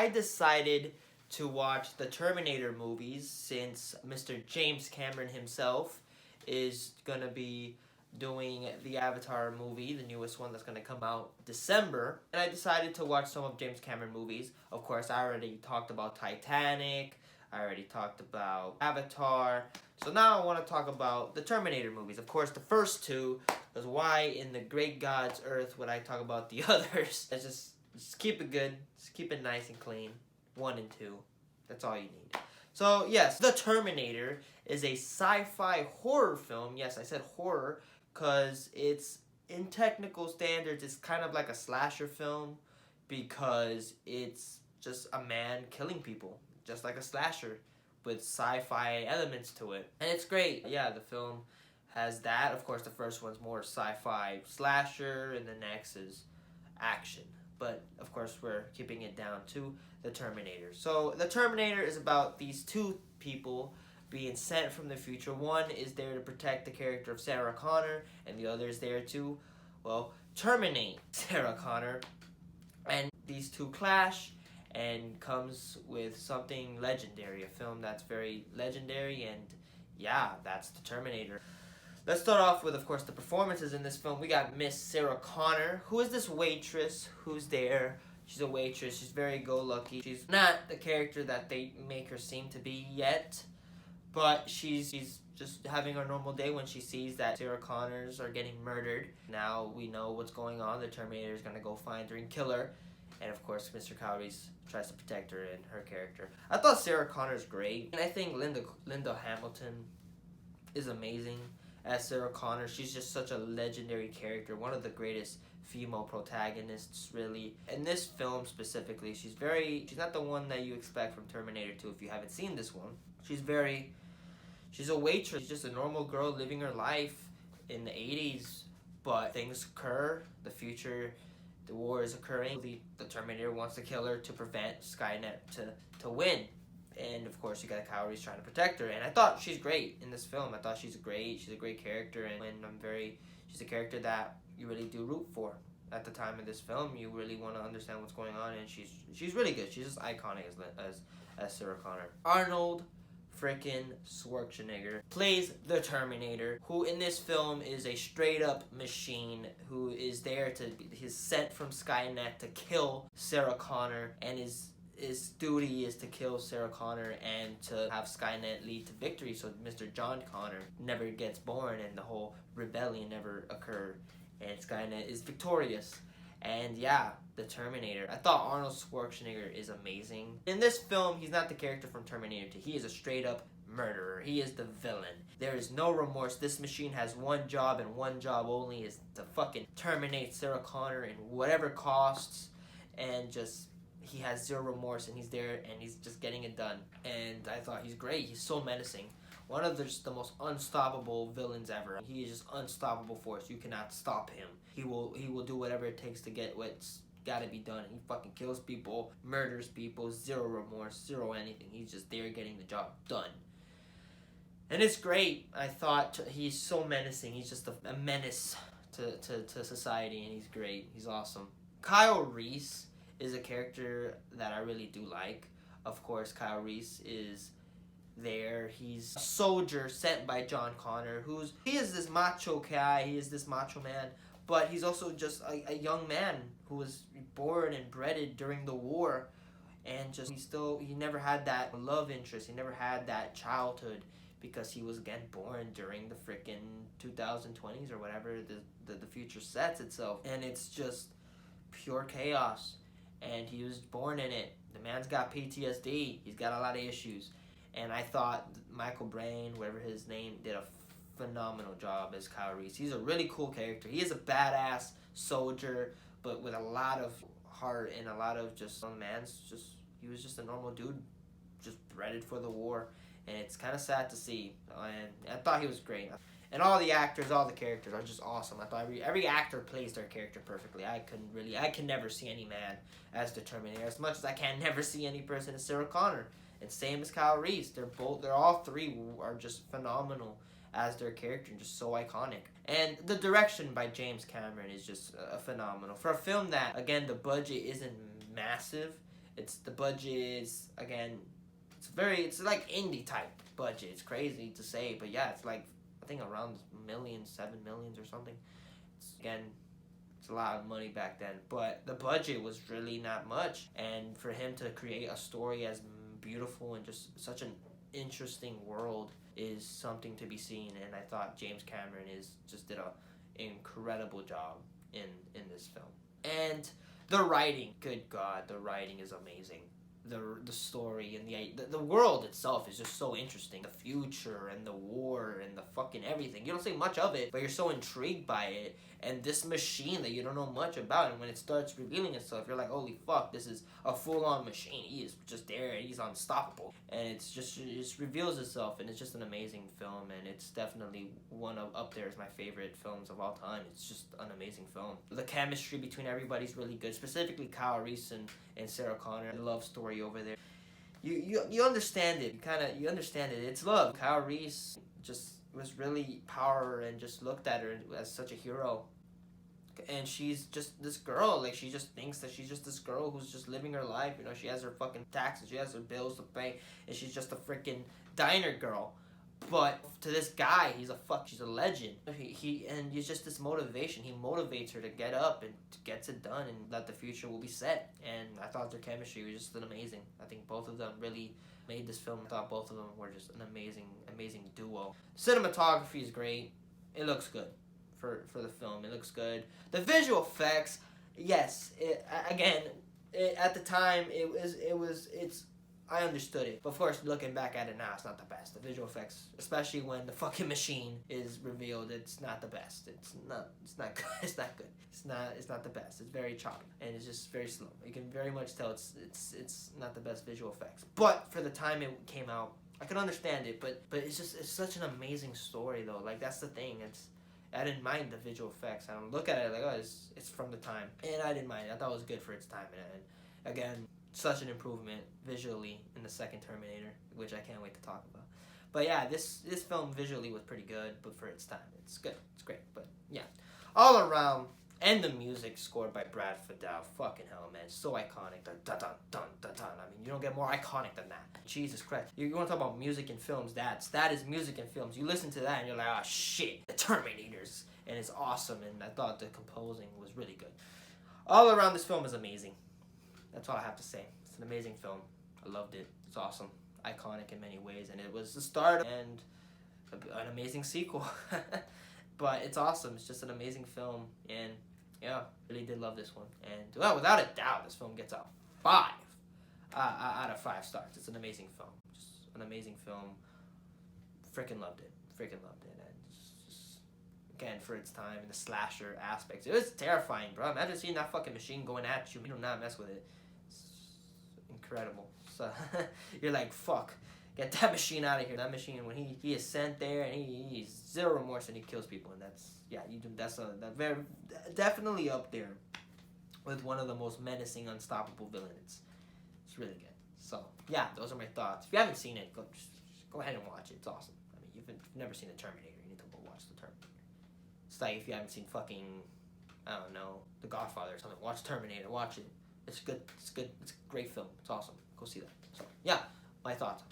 I decided to watch the Terminator movies since Mr. James Cameron himself is going to be doing the Avatar movie, the newest one that's going to come out December. And I decided to watch some of James Cameron movies. Of course, I already talked about Titanic. I already talked about Avatar. So now I want to talk about the Terminator movies. Of course, the first two, because why in the great God's earth would I talk about the others? Let's just keep it good. Just keep it nice and clean. 1 and 2. That's all you need. So, yes, The Terminator is a sci-fi horror film. Yes, I said horror because it's, in technical standards, it's kind of like a slasher film because it's just a man killing people, just like a slasher with sci-fi elements to it. And it's great. Yeah, the film has that. Of course, the first one's more sci-fi slasher, and the next is action. But, of course, we're keeping it down to the Terminator. So, the Terminator is about these two people being sent from the future. One is there to protect the character of Sarah Connor, and the other is there to, well, terminate Sarah Connor. And these two clash, and comes with something legendary, a film that's very legendary, and yeah, that's the Terminator. Let's start off with, of course, the performances in this film. We got Miss Sarah Connor, who is this waitress who's there. She's a waitress. She's very go-lucky. She's not the character that they make her seem to be yet, but she's just having a normal day when she sees that Sarah Connors are getting murdered. Now we know what's going on. The Terminator is going to go find her and kill her. And of course, Mr. Cowries tries to protect her and her character. I thought Sarah Connor's great. And I think Linda Hamilton is amazing as Sarah Connor. She's just such a legendary character, one of the greatest female protagonists, really. In this film specifically, she's not the one that you expect from Terminator 2 if you haven't seen this one. She's a waitress. She's just a normal girl living her life in the 80s, but things occur, the future, the war is occurring. The Terminator wants to kill her to prevent Skynet to win. And of course, you got Cowries trying to protect her. And I thought she's great in this film. I thought she's a great character, and she's a character that you really do root for. At the time of this film, you really want to understand what's going on, and she's really good. She's just iconic as Sarah Connor. Arnold freaking Schwarzenegger plays the Terminator, who in this film is a straight up machine who is there he's sent from Skynet to kill Sarah Connor, and his duty is to kill Sarah Connor and to have Skynet lead to victory, so Mr. John Connor never gets born and the whole rebellion never occurred, and Skynet is victorious. And yeah, the Terminator. I thought Arnold Schwarzenegger is amazing. In this film, he's not the character from Terminator 2. He is a straight up murderer. He is the villain. There is no remorse. This machine has one job, and one job only, is to fucking terminate Sarah Connor at whatever costs, and just he has zero remorse, and he's there, and he's just getting it done. And I thought he's great. He's so menacing. One of the most unstoppable villains ever. He is just unstoppable force. You cannot stop him. He will do whatever it takes to get what's gotta be done. He fucking kills people, murders people, zero remorse, zero anything. He's just there getting the job done. And it's great. I thought he's so menacing. He's just a menace to society, and he's great. He's awesome. Kyle Reese is a character that I really do like. Of course, Kyle Reese is there. He's a soldier sent by John Connor, he is this macho guy, he is this macho man, but he's also just a young man who was born and bred during the war, and just he never had that love interest, he never had that childhood, because he was again born during the freaking 2020s or whatever the future sets itself, and it's just pure chaos, and he was born in it. The man's got PTSD, he's got a lot of issues. And I thought Michael Brain, whatever his name, did a phenomenal job as Kyle Reese. He's a really cool character. He is a badass soldier, but with a lot of heart and a lot of he was just a normal dude, just bred for the war. And it's kind of sad to see. And I thought he was great. And all the actors, all the characters are just awesome. I thought every actor plays their character perfectly. I can never see any man as the Terminator, as much as I can never see any person as Sarah Connor. And same as Kyle Reese. They're all three are just phenomenal as their character, and just so iconic. And the direction by James Cameron is just phenomenal. For a film that, again, the budget isn't massive, the budget is, again, it's like indie type budget. It's crazy to say, but yeah, it's like, I think around millions, 7 millions or something. Again, it's a lot of money back then, but the budget was really not much, and for him to create a story as beautiful and just such an interesting world is something to be seen. And I thought James Cameron just did a incredible job in this film. And the writing, good God, the writing is amazing. The story and the world itself is just so interesting. The future and the war and the fucking everything. You don't see much of it, but you're so intrigued by it. And this machine that you don't know much about, and when it starts revealing itself, you're like, holy fuck, this is a full-on machine. He is just there, and he's unstoppable. And it just reveals itself, and it's just an amazing film, and it's definitely one of up there as my favorite films of all time. It's just an amazing film. The chemistry between everybody's really good, specifically Kyle Reese and Sarah Connor. The love story over there. You understand it. You understand it. It's love. Kyle Reese just was really power and just looked at her as such a hero. And she's just this girl, like, she just thinks that she's just this girl who's just living her life. You know, she has her fucking taxes, she has her bills to pay, and she's just a freaking diner girl. But to this guy, she's a legend. And he's just this motivation. He motivates her to get up and gets it done, and that the future will be set. And I thought their chemistry was just amazing. I think both of them really made this film. I thought both of them were just an amazing duo. Cinematography is great. It looks good for the film. It looks good. The visual effects, yes. At the time, I understood it. But of course, looking back at it now, it's not the best. The visual effects, especially when the fucking machine is revealed, it's not the best. It's not good. It's not good. It's not the best. It's very choppy, and it's just very slow. You can very much tell it's not the best visual effects. But for the time it came out, I can understand it. But it's such an amazing story though. Like, that's the thing. I didn't mind the visual effects. I don't look at it like, oh, it's from the time, and I didn't mind it. I thought it was good for its time, and again, such an improvement visually in the second Terminator, which I can't wait to talk about. But yeah, this film visually was pretty good, but for its time, it's good. It's great. But yeah, all around, and the music scored by Brad Fiedel. Fucking hell, man, so iconic. Dun dun dun dun dun dun. I mean, you don't get more iconic than that. Jesus Christ, you want to talk about music in films? That is music in films. You listen to that and you're like, oh shit, the Terminators, and it's awesome. And I thought the composing was really good. All around, this film is amazing. That's all I have to say. It's an amazing film. I loved it. It's awesome. Iconic in many ways. And it was the start and an amazing sequel. But it's awesome. It's just an amazing film. And yeah, really did love this one. And well, without a doubt, this film gets a 5 out of 5 stars. It's an amazing film. Just an amazing film. Freaking loved it. And just, again, for its time and the slasher aspects. It was terrifying, bro. Imagine seeing that fucking machine going at you. You do not mess with it. Incredible. So you're like, fuck, get that machine out of here. That machine, when he is sent there, and he's zero remorse, and he kills people, and that's very definitely up there with one of the most menacing, unstoppable villains. It's really good. So yeah, those are my thoughts. If you haven't seen it, just go ahead and watch it. It's awesome. I mean, if you've never seen the Terminator, you need to go watch the Terminator. It's like if you haven't seen fucking, I don't know, The Godfather or something, watch Terminator. Watch it. It's good. It's good. It's a great film. It's awesome. Go see that. So, yeah, my thoughts.